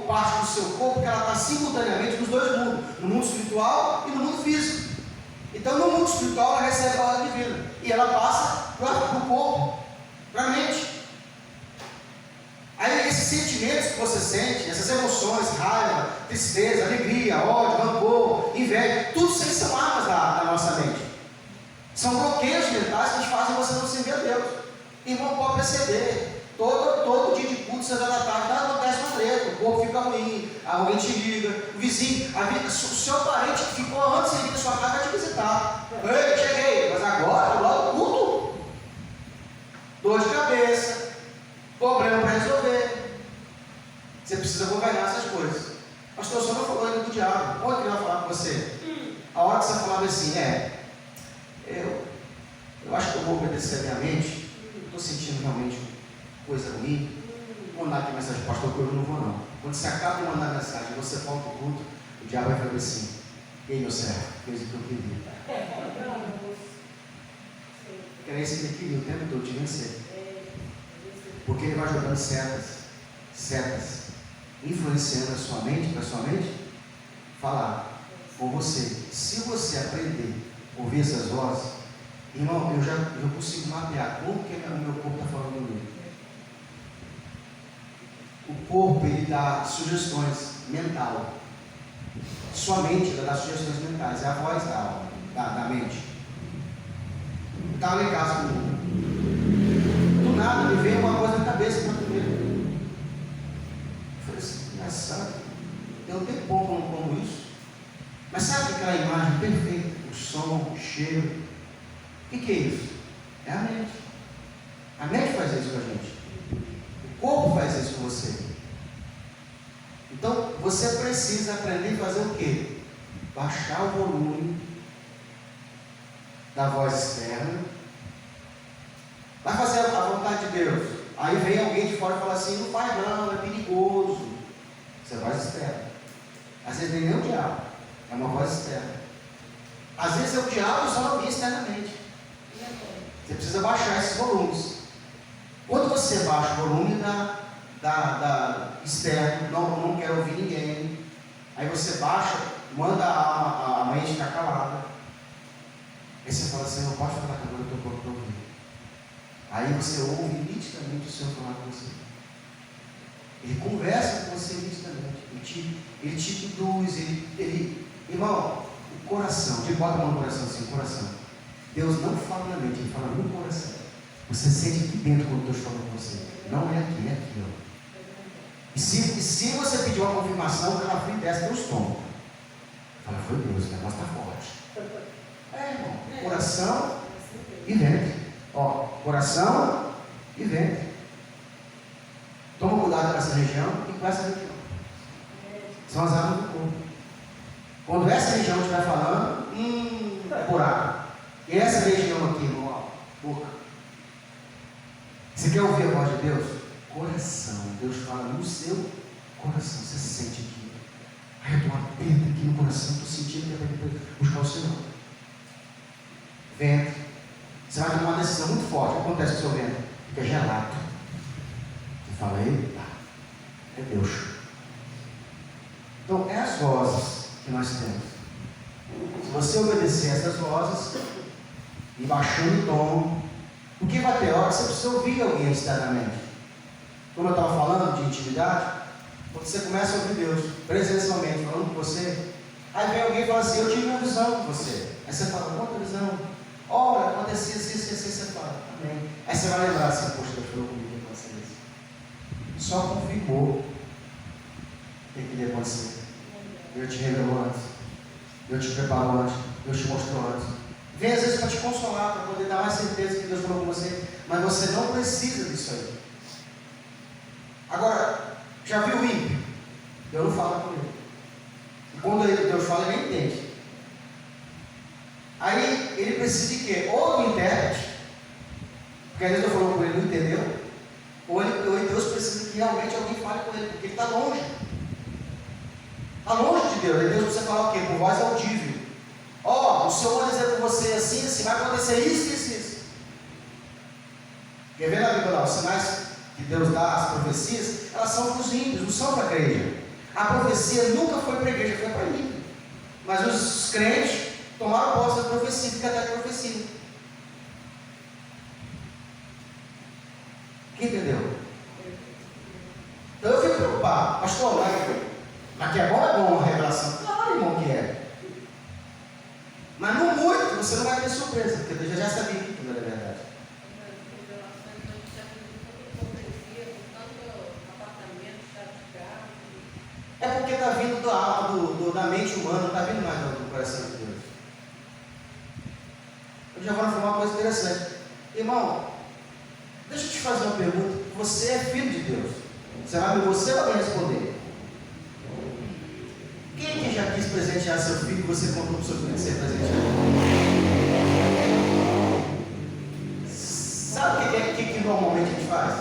parte do seu corpo que ela está simultaneamente nos dois mundos, no mundo espiritual e no mundo físico. Então no mundo espiritual ela recebe a ordem divina e ela passa para o corpo, para a mente. Aí esses sentimentos que você sente, essas emoções, raiva, tristeza, alegria, ódio, rancor, inveja, tudo isso são armas da nossa mente. São bloqueios mentais que fazem você não servir a Deus. Irmão, pode perceber, todo dia de culto, 6 horas da tarde, acontece uma treta, o corpo fica ruim, alguém te liga, o vizinho, o seu parente que ficou antes de vir na sua casa vai te visitar. Ei, cheguei, mas agora, logo culto, dor de cabeça, problema para resolver. Você precisa governar essas coisas. Pastor, o senhor não falou ainda do diabo. Quando que ele vai falar com você? A hora que você falava assim: eu acho que eu vou obedecer a minha mente, estou sentindo realmente coisa ruim, vou mandar aqui mensagem: pastor, que eu não vou não. Quando você acaba de mandar a mensagem, você falta o culto, o diabo vai falar assim: ei, meu servo, fez o que eu queria. Era isso que ele queria o tempo todo, te vencer. Porque ele vai jogando setas, influenciando a sua mente, para a sua mente falar com você. Se você aprender a ouvir essas vozes, irmão, eu consigo mapear como que o meu corpo está falando comigo. O corpo, ele dá sugestões mentais. Sua mente, ela dá sugestões mentais. É a voz da mente. Eu estava em casa comigo. Do nada me veio uma coisa na cabeça para comer. Eu falei assim: engraçado, eu não tenho pão como isso. Mas sabe aquela imagem perfeita? O som, o cheiro. O que é isso? É a mente. A mente faz isso com a gente. O corpo faz isso com você. Então você precisa aprender a fazer o quê? Baixar o volume da voz externa. Vai fazer a vontade de Deus. Aí vem alguém de fora e fala assim: não faz não, é perigoso. Isso é voz externa. Às vezes nem é o diabo, é uma voz externa. Às vezes é o diabo só alguém externamente. Você precisa baixar esses volumes. Quando você baixa o volume da externo, não quer ouvir ninguém, aí você baixa, manda a mente ficar calada. Aí você fala assim: não pode falar que agora eu estou pronto para ouvir. Aí você ouve nitidamente o Senhor falar com você. Ele conversa com você nitidamente. Ele te induz. Irmão, o coração, de bota a mão no coração assim, o coração. Deus não fala na mente, Ele fala no coração. Você sente aqui dentro quando Deus fala com você. Não é aqui, é aqui, ó. E se você pedir uma confirmação, ela frente desce no estômago. Fala, foi Deus, o negócio está forte. Irmão, coração e ventre. Ó, coração e ventre. Toma cuidado com essa região e com essa região. São as armas do corpo. Quando essa região estiver falando, é buraco. E essa região aqui, irmão, ó, boca. Você quer ouvir a voz de Deus? Coração. Deus fala no seu coração. Você sente aqui. Ai, eu estou aperto aqui no coração, estou sentindo que é para buscar o Senhor. Ventre. Você vai tomar uma decisão muito forte. O que acontece com o seu ventre? Fica gelado. Você fala, eita, é Deus. Então, é as vozes que nós temos. Se você obedecer a essas vozes, e baixando o tom, porque vai ter hora que você precisa ouvir alguém externamente. Como eu estava falando de intimidade, quando você começa a ouvir Deus presencialmente falando com você, aí vem alguém e fala assim, eu tive uma visão com você. Aí você fala, outra visão. Olha, acontecia assim, você fala, amém. Aí você vai lembrar assim, poxa, Deus falou comigo que aconteceu isso. Só confirmou o que ia acontecer. Deus te revelou antes. Deus te preparou antes. Deus te mostrou antes. Vem às vezes para te consolar, para poder dar mais certeza que Deus falou com você, mas você não precisa disso aí. Agora, já viu o ímpio? Deus não fala com ele. E quando Deus fala, ele nem entende. Aí ele precisa de quê? Ou do intérprete, porque às vezes Deus falou com ele, não entendeu, ou Deus precisa que realmente alguém fale com ele, porque ele está longe. Está longe de Deus. Aí Deus precisa falar o quê? Por voz audível. Ó, o Senhor vai dizer para você assim, assim, vai acontecer isso, isso, isso. Quer ver na Bíblia lá, os sinais que Deus dá, as profecias, elas são para os ímpios, não são para a igreja. A profecia nunca foi para a igreja, foi para ímpio. Mas os crentes tomaram posse da profecia, fica até a profecia. Quem entendeu? Então eu fico preocupado, pastor, mas que é bom a revelação? Claro, irmão, que é. Mas no muito, você não vai ter surpresa, porque Deus já sabia que tudo era verdade. É porque está vindo da mente humana, não está vindo mais do coração de Deus. Eu já vou falar uma coisa interessante. Irmão, deixa eu te fazer uma pergunta. Você é filho de Deus. Você vai me responder. Quem que já quis presentear seu filho e você contou para o seu filho que você presenteou? Sabe o que normalmente a gente faz?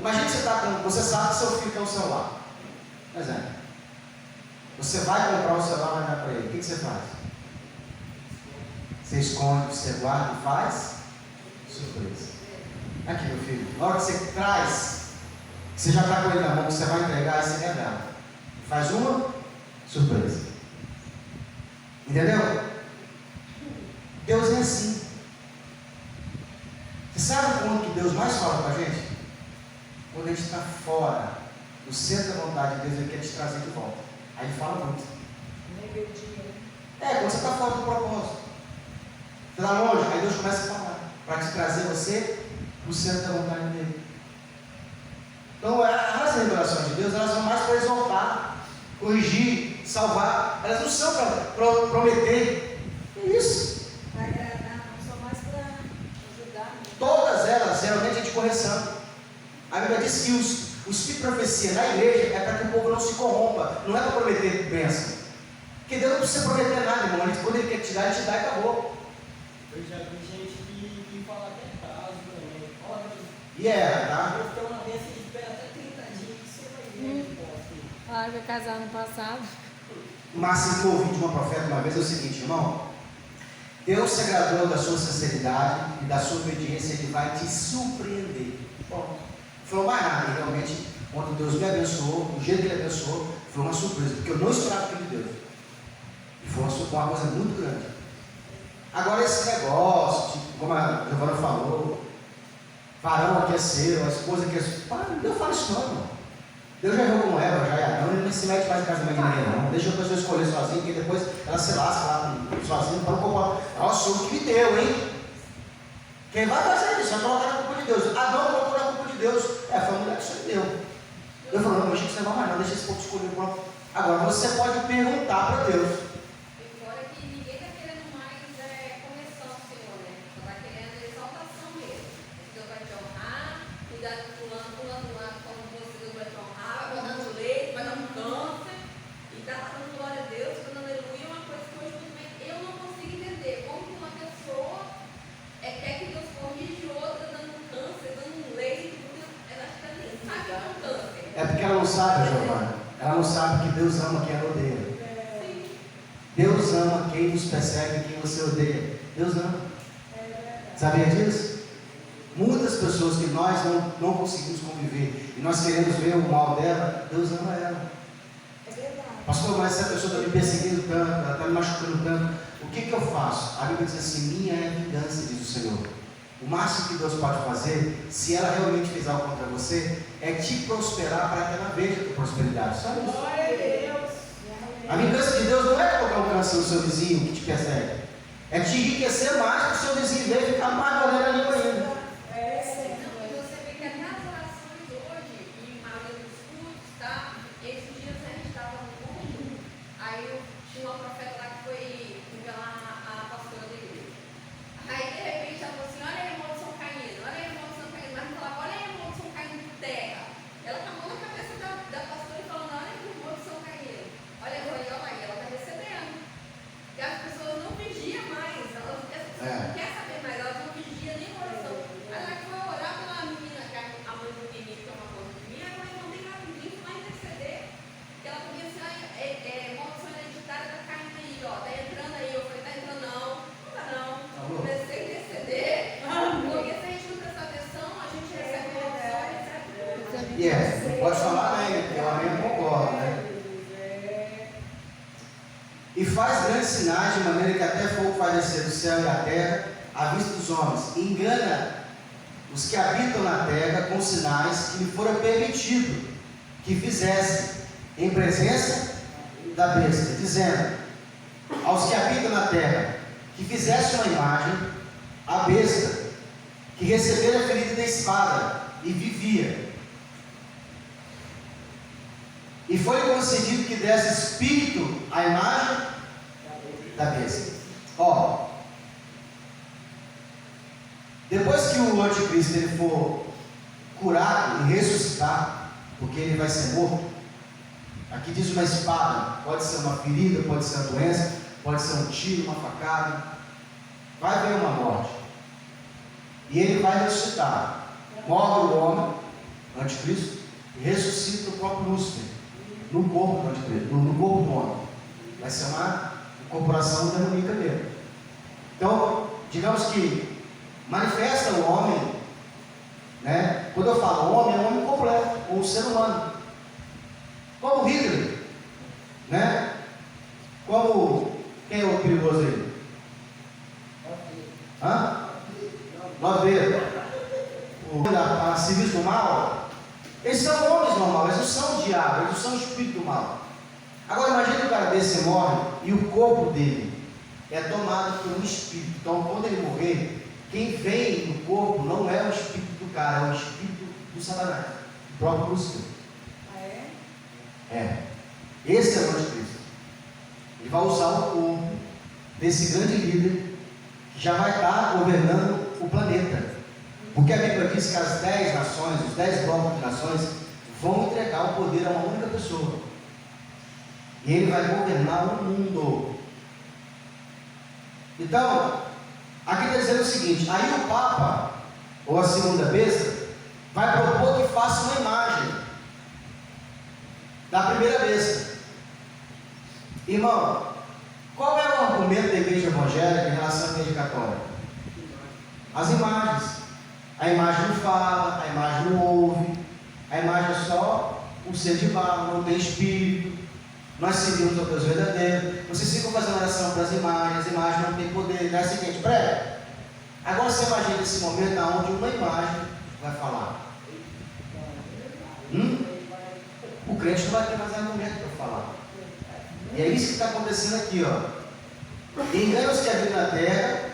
Imagina que você sabe que seu filho quer um celular. Por exemplo, você vai comprar um celular e vai dar para ele. O que você faz? Você esconde, você guarda e faz surpresa. Aqui, meu filho, na hora que você traz, você já está com ele na mão, que você vai entregar, você revela. Faz uma surpresa. Entendeu? Deus é assim. Você sabe quando que Deus mais fala com a gente? Quando a gente está fora do centro da vontade de Deus, Ele quer te trazer de volta. Aí Ele fala muito. Quando você está fora do propósito. Você está longe, aí Deus começa a falar. Para te trazer você para o centro da vontade dEle. Então, as revelações de Deus, elas são mais para exaltar, corrigir, salvar. Elas não são para prometer. É isso. Para agradar, não são mais para ajudar. Todas elas, geralmente, é de correção. A Bíblia diz que os que profecia na igreja é para que o povo não se corrompa. Não é para prometer bênção. Porque Deus não precisa prometer nada, irmão. Quando Ele quer te dar, Ele te dá e acabou. Eu já vi gente que fala até prazo também. Olha, E era, tá? eu estou uma vez que espera até 30 dias que você vai ver a resposta. Falaram que ia casar no passado. O máximo que eu ouvi de uma profeta uma vez é o seguinte, irmão. Deus se agradou da sua sinceridade e da sua obediência, Ele vai te surpreender. Bom, não falou mais nada, realmente, quando Deus me abençoou, do jeito que Ele abençoou, foi uma surpresa, porque eu não esperava aquilo de Deus. E foi uma coisa muito grande. Agora esse negócio, tipo, como a Giovana falou, varão aqui é seu, a esposa aqui é sua. Deus fala isso não, irmão. Deus já errou com Eva, já é Adão, ele não se mete mais em casamento de ninguém, não. Deixa a pessoa escolher sozinha, porque depois ela se lasca lá sozinha para não culpar. Nossa, o que me deu, hein? Quem vai fazer isso? Vai colocar na culpa de Deus. Adão colocou na culpa de Deus. Foi a mulher que se deu. Eu falo, não, você não vai mais não, deixa esse povo escolher. Agora, você pode perguntar para Deus. E fora que ninguém está querendo mais correção, Senhor, né? Só está querendo exaltação mesmo. Deus vai te honrar, cuidar do fulano lá, como você, Deus vai te honrar, vai dando leite, vai dando câncer, e está dando glória a Deus, está dando aleluia, uma coisa que hoje eu não consigo entender. Como que uma pessoa quer que Deus corrija outra dando câncer, dando leite, ela acha que ela nem sabe que é um câncer. É porque ela não sabe, Giovana. Ela não sabe que Deus ama quem ela odeia. Deus ama quem nos persegue, quem você odeia. Deus ama. Sabia disso? Muitas pessoas que nós não conseguimos conviver e nós queremos ver o mal dela, Deus ama ela. É verdade. Pastor, mas essa pessoa está me perseguindo tanto, ela está me machucando tanto. O que eu faço? A Bíblia diz assim: minha é a vingança, diz o Senhor. O máximo que Deus pode fazer, se ela realmente fizer algo contra você, é te prosperar para que ela veja a tua prosperidade. Só isso. Glória a Deus. A vingança de Deus não é colocar um câncer no seu vizinho que te persegue. É te enriquecer mais para o seu vizinho ver e ficar mais valendo ali ainda. Não, e você vê que até as orações hoje, e a maioria dos cultos, tá? Esses dias a gente estava no culto, aí tinha uma profeta lá que foi revelar a pastora da igreja. Aí de repente ela falou assim: olha aí a maldição caindo, olha aí a maldição caindo. Mas não falava: olha aí a maldição caindo por terra. Ela acabou na cabeça da pastora e falando: olha aí a maldição caindo. Olha aí, ela está recebendo. E as pessoas não vigiam mais, as pessoas não querem saber mais, elas não vigiam nem oração. Aí ela foi orar pela menina, que a mãe do menino, que é uma coisa de mim, a mãe não tem nada de lá interceder. Que ela podia ser maldição hereditária, está caindo aí, ó, está entrando aí. Eu falei: está entrando não está não. Comecei a interceder, porque se a gente não prestar atenção, a gente recebe maldição, recebe. Pode falar amém, porque o amém concorda, né? E faz grandes sinais, de maneira que até fogo faz descer do céu e da terra, à vista dos homens. Engana os que habitam na terra com sinais que lhe foram permitido que fizessem em presença da besta, dizendo aos que habitam na terra que fizesse uma imagem, a besta, que recebera a ferida da espada e vivia. E foi concedido que desse espírito à imagem da besta. Depois que o anticristo ele for curado e ressuscitar, porque ele vai ser morto, aqui diz uma espada, pode ser uma ferida, pode ser uma doença, pode ser um tiro, uma facada, vai haver uma morte, e ele vai ressuscitar. Morre o homem, o anticristo, e ressuscita o próprio Lúcifer no corpo do anticristo, no corpo do homem. Vai ser uma incorporação demoníaca mesmo. Então, digamos que manifesta o homem, né? Quando eu falo homem, é um homem completo, ou um ser humano, como Hitler, né? Como quem é o perigoso aí? Noveiro. A civis do mal. Eles são homens normais, eles não são o diabo, eles não são o espírito do mal. Agora imagine que o cara desse morre e o corpo dele é tomado por um espírito. Então quando ele morrer, quem vem no corpo não é o espírito do cara, é o espírito do Satanás, o próprio Lúcifer. Esse é o anticristo. Ele vai usar o corpo desse grande líder que já vai estar governando o planeta. Porque a Bíblia diz que as 10 nações, os 10 blocos de nações, vão entregar o poder a uma única pessoa. E ele vai governar o mundo. Então, aqui está dizendo o seguinte: aí o Papa, ou a segunda besta, vai propor que faça uma imagem da primeira besta. Irmão, qual é o argumento da igreja evangélica em relação à igreja católica? As imagens. A imagem não fala, a imagem não ouve, a imagem é só um ser de barro, não tem espírito. Nós seguimos o Deus verdadeiro. Vocês ficam fazendo oração para as imagens não tem poder. É o seguinte, prega. Agora você imagina esse momento onde uma imagem vai falar? O crente não vai ter mais argumento para falar. E é isso que está acontecendo aqui, ó. Engana-os que habitam na terra,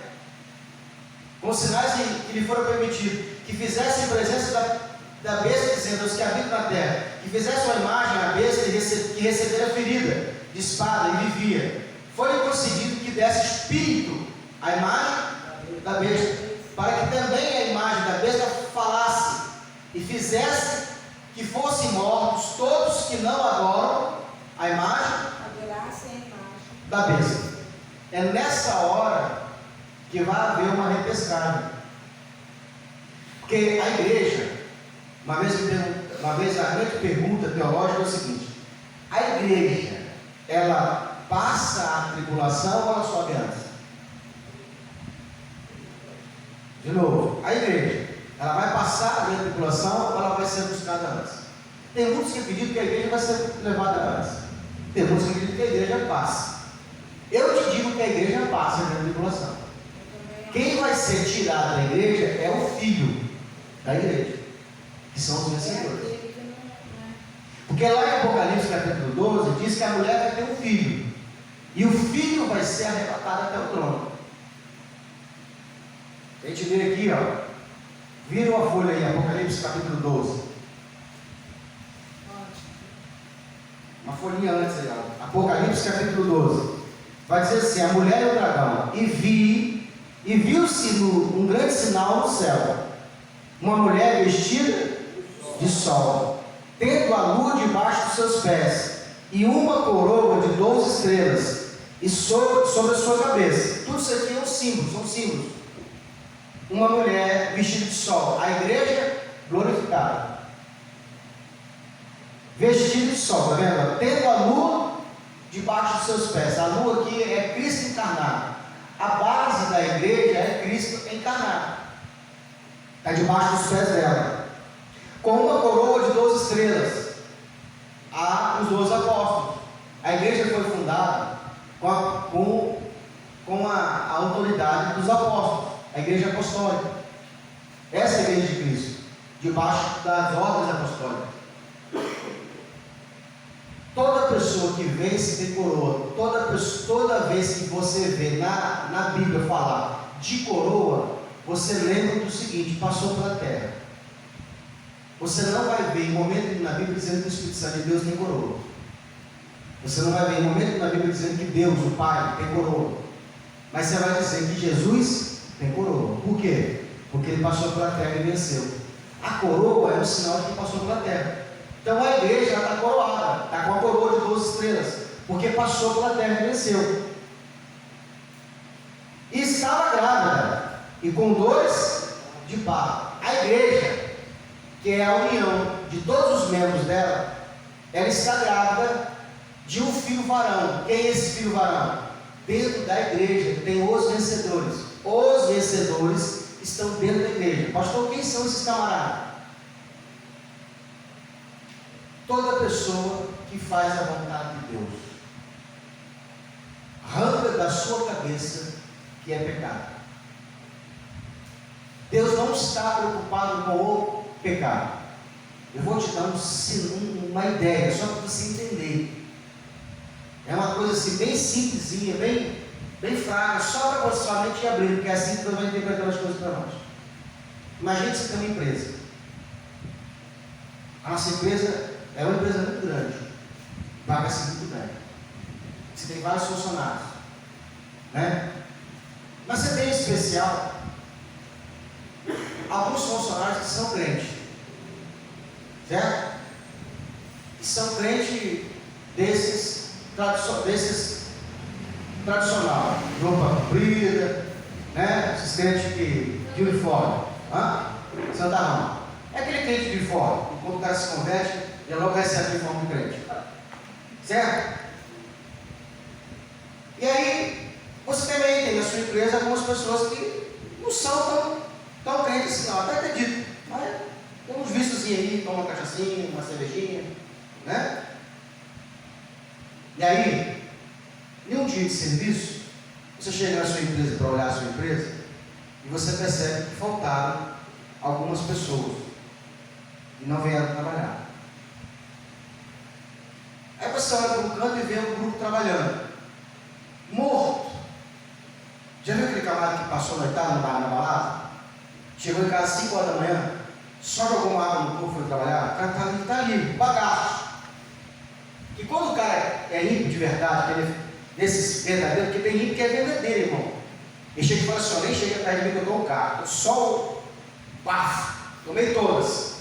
com sinais que lhe foram permitidos, que fizessem presença da besta, dizendo aos que habitam na terra, que fizessem uma imagem à besta que recebera ferida de espada e vivia. Foi-lhe concedido que desse espírito à imagem da besta, para que também a imagem da besta falasse e fizesse que fossem mortos todos que não adoram a imagem da besta. É nessa hora que vai haver uma repescagem. Porque a igreja, uma vez a grande pergunta teológica é o seguinte: a igreja, ela passa a tribulação ou ela sobe antes? De novo, a igreja, ela vai passar a grande tribulação ou ela vai ser buscada antes? Tem muitos que acreditam que a igreja vai ser levada antes. Tem muitos que acreditam que a igreja passa. Eu te digo que a igreja passa a grande tribulação. Quem vai ser tirado da igreja é o filho da igreja, que são os vencedores. Porque lá em Apocalipse capítulo 12 diz que a mulher vai ter um filho, e o filho vai ser arrebatado até o trono. A gente vê aqui, ó, viram a folha aí, Apocalipse capítulo 12. Uma folhinha antes aí, ó. Apocalipse capítulo 12. Vai dizer assim: a mulher e o dragão, e viu-se um grande sinal no céu, uma mulher vestida de sol, tendo a lua debaixo dos seus pés, e uma coroa de 12 estrelas, e sobre a sua cabeça. Tudo isso aqui é um símbolo, são símbolos. Uma mulher vestida de sol, a igreja glorificada, vestida de sol, está vendo? Tendo a lua debaixo dos seus pés. A lua aqui é Cristo encarnado. A base da igreja é Cristo encarnado, está debaixo dos pés dela, com uma coroa de 12 estrelas. Há os 12 apóstolos. A igreja foi fundada com a autoridade dos apóstolos, a igreja apostólica. Essa é a igreja de Cristo, debaixo das ordens apostólicas. Toda pessoa que vence tem coroa. Toda vez que você vê na Bíblia falar de coroa, você lembra do seguinte: passou pela terra. Você não vai ver em momento nenhum na Bíblia dizendo que o Espírito Santo de Deus tem coroa. Você não vai ver em momento nenhum na Bíblia dizendo que Deus, o Pai, tem coroa. Mas você vai dizer que Jesus tem coroa. Por quê? Porque ele passou pela terra e venceu. A coroa é um sinal de que passou pela terra. Então a igreja está coroada, está com a coroa de 12 estrelas, porque passou pela terra e venceu. E estava grávida, e com dores de parto. A igreja, que é a união de todos os membros dela, ela está grávida de um filho varão. Quem é esse filho varão? Dentro da igreja tem os vencedores. Os vencedores estão dentro da igreja. Pastor, quem são esses camaradas? Toda pessoa que faz a vontade de Deus, arranca da sua cabeça que é pecado. Deus não está preocupado com o pecado. Eu vou te dar uma ideia, só para você entender. É uma coisa assim, bem simplesinha, bem fraca, só para você somente abrir, porque é assim que Deus vai interpretar as coisas para nós. Imagine que você tem uma empresa. A nossa empresa é uma empresa muito grande, paga-se muito bem. Você tem vários funcionários, né? Mas você tem em especial alguns funcionários que são crentes, certo? Que são crentes desses tradicional, roupa comprida, né? Esses crentes de uniforme, santarrão. É aquele crente de uniforme, quando o cara se converte, ele logo recebe o uniforme do crente, certo? E aí, você também tem na sua empresa algumas pessoas que não são tão crentes assim, não, até acredito, mas tem uns vícios aí, toma uma cachaçinha, uma cervejinha, né? E aí, em um dia de serviço, você chega na sua empresa para olhar a sua empresa e você percebe que faltaram algumas pessoas e não vieram trabalhar. Aí você olha para o canto e vê um grupo trabalhando, morto. Já viu aquele camarada que passou a noitada na balada? Chegou em casa às 5 horas da manhã, só jogou uma água no corpo e foi trabalhar? O cara está livre, bagaço. E quando o cara é limpo de verdade, que ele é desses verdadeiros, porque tem limpo que é verdadeiro, irmão. Ele chega e fala assim: ó, nem chega perto de mim que eu dou um carro, eu só paf, tomei todas.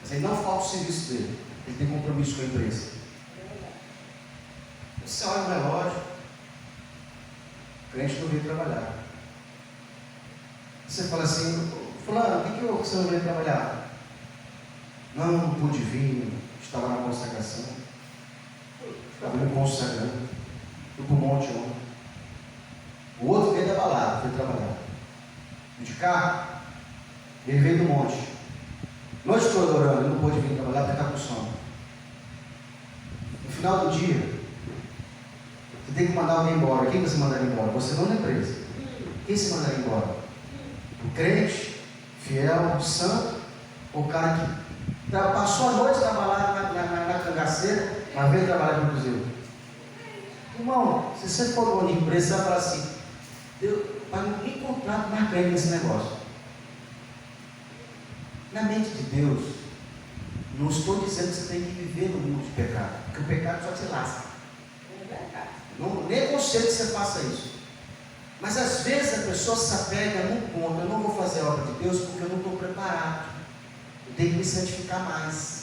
Mas ele não falta o serviço dele, ele tem compromisso com a empresa. Você olha no relógio, o crente não veio trabalhar. Você fala assim: fulano, por que você não veio trabalhar? Não pude vir, estava na consagração. Estava me consagrando. Fui para o monte ontem. O outro veio da balada, foi trabalhar. De carro, ele veio do monte. Noite toda orando, ele não pôde vir trabalhar porque está com sono. No final do dia, você tem que mandar alguém embora. Quem você mandaria embora? Você não na empresa. Quem você mandaria embora? O crente, fiel, santo, ou o cara que passou a noite trabalhando na cangaceira, mas veio trabalhar no cruzeiro. Irmão, se você for dono de empresa, você vai falar assim: para ninguém contrato mais crente nesse negócio. Na mente de Deus, não estou dizendo que você tem que viver no mundo de pecado, porque o pecado só te lasca. Não, nem aconselho que você faça isso. Mas às vezes a pessoa se apega num ponto: eu não vou fazer a obra de Deus porque eu não estou preparado. Eu tenho que me santificar mais.